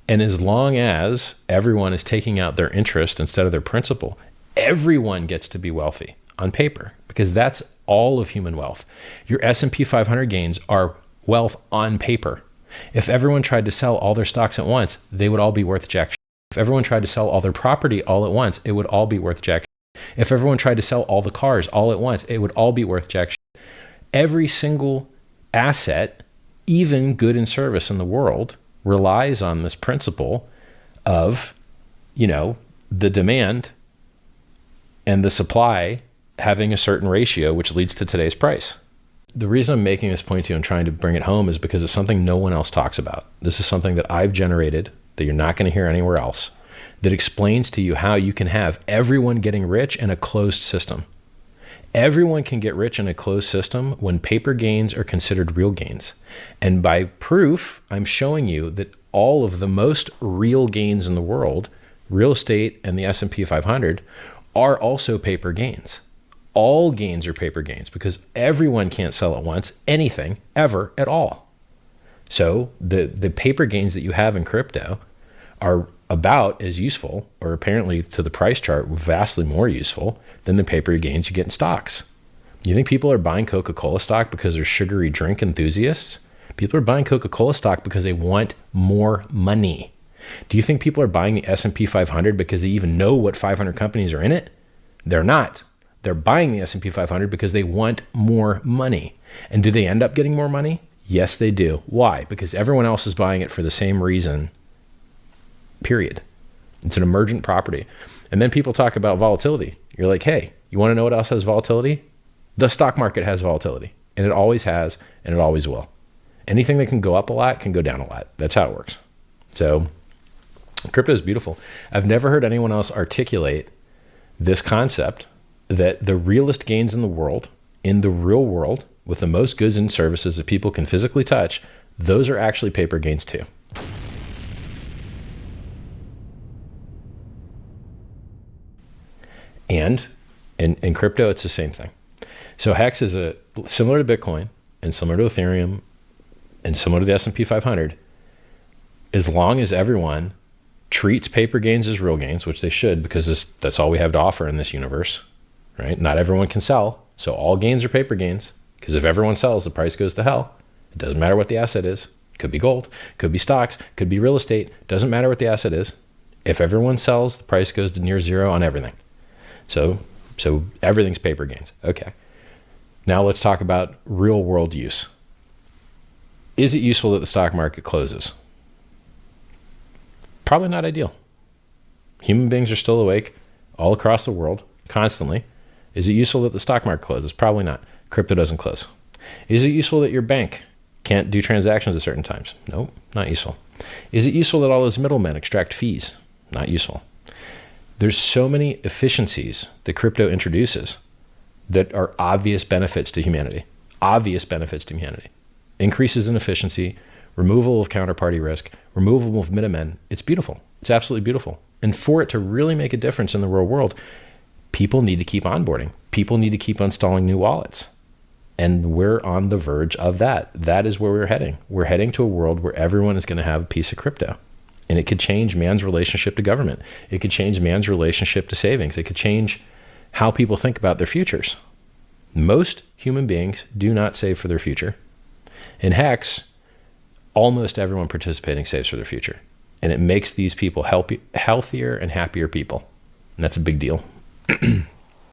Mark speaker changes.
Speaker 1: And as long as everyone is taking out their interest instead of their principal, everyone gets to be wealthy on paper, because that's all of human wealth. Your S&P 500 gains are wealth on paper. If everyone tried to sell all their stocks at once, they would all be worth jack shit. If everyone tried to sell all their property all at once, it would all be worth jack shit. If everyone tried to sell all the cars all at once, it would all be worth jack shit. Every single asset, even good and service in the world, relies on this principle of, the demand and the supply having a certain ratio, which leads to today's price. The reason I'm making this point to you and trying to bring it home is because it's something no one else talks about. This is something that I've generated that you're not going to hear anywhere else, that explains to you how you can have everyone getting rich in a closed system. Everyone can get rich in a closed system when paper gains are considered real gains. And by proof, I'm showing you that all of the most real gains in the world, real estate and the S&P 500, are also paper gains. All gains are paper gains because everyone can't sell at once anything ever at all. So the paper gains that you have in crypto are about as useful, or apparently to the price chart, vastly more useful than the paper gains you get in stocks. You think people are buying Coca-Cola stock because they're sugary drink enthusiasts? People are buying Coca-Cola stock because they want more money. Do you think people are buying the S&P 500 because they even know what 500 companies are in it? They're not. They're buying the S&P 500 because they want more money. And do they end up getting more money? Yes, they do. Why? Because everyone else is buying it for the same reason, period. It's an emergent property. And then people talk about volatility. You're like, hey, you want to know what else has volatility? The stock market has volatility. And it always has, and it always will. Anything that can go up a lot can go down a lot. That's how it works. So crypto is beautiful. I've never heard anyone else articulate this concept that the realest gains in the world, in the real world, with the most goods and services that people can physically touch, those are actually paper gains too. And in crypto, it's the same thing. So HEX is similar to Bitcoin and similar to Ethereum and similar to the S&P 500, as long as everyone treats paper gains as real gains, which they should, because that's all we have to offer in this universe, right? Not everyone can sell, so all gains are paper gains, because if everyone sells, the price goes to hell. It doesn't matter what the asset is. It could be gold, could be stocks, could be real estate. Doesn't matter what the asset is. If everyone sells, the price goes to near zero on everything. So everything's paper gains. Okay. Now let's talk about real world use. Is it useful that the stock market closes? Probably not ideal. Human beings are still awake all across the world constantly. Is it useful that the stock market closes? Probably not. Crypto doesn't close. Is it useful that your bank can't do transactions at certain times? Nope, not useful. Is it useful that all those middlemen extract fees? Not useful. There's so many efficiencies that crypto introduces that are obvious benefits to humanity. Obvious benefits to humanity. Increases in efficiency, removal of counterparty risk, removal of middlemen. It's beautiful. It's absolutely beautiful. And for it to really make a difference in the real world, people need to keep onboarding. People need to keep installing new wallets. And we're on the verge of that. That is where we're heading. We're heading to a world where everyone is going to have a piece of crypto. And it could change man's relationship to government. It could change man's relationship to savings. It could change how people think about their futures. Most human beings do not save for their future. In HEX, almost everyone participating saves for their future. And it makes these people healthier and happier people. And that's a big deal.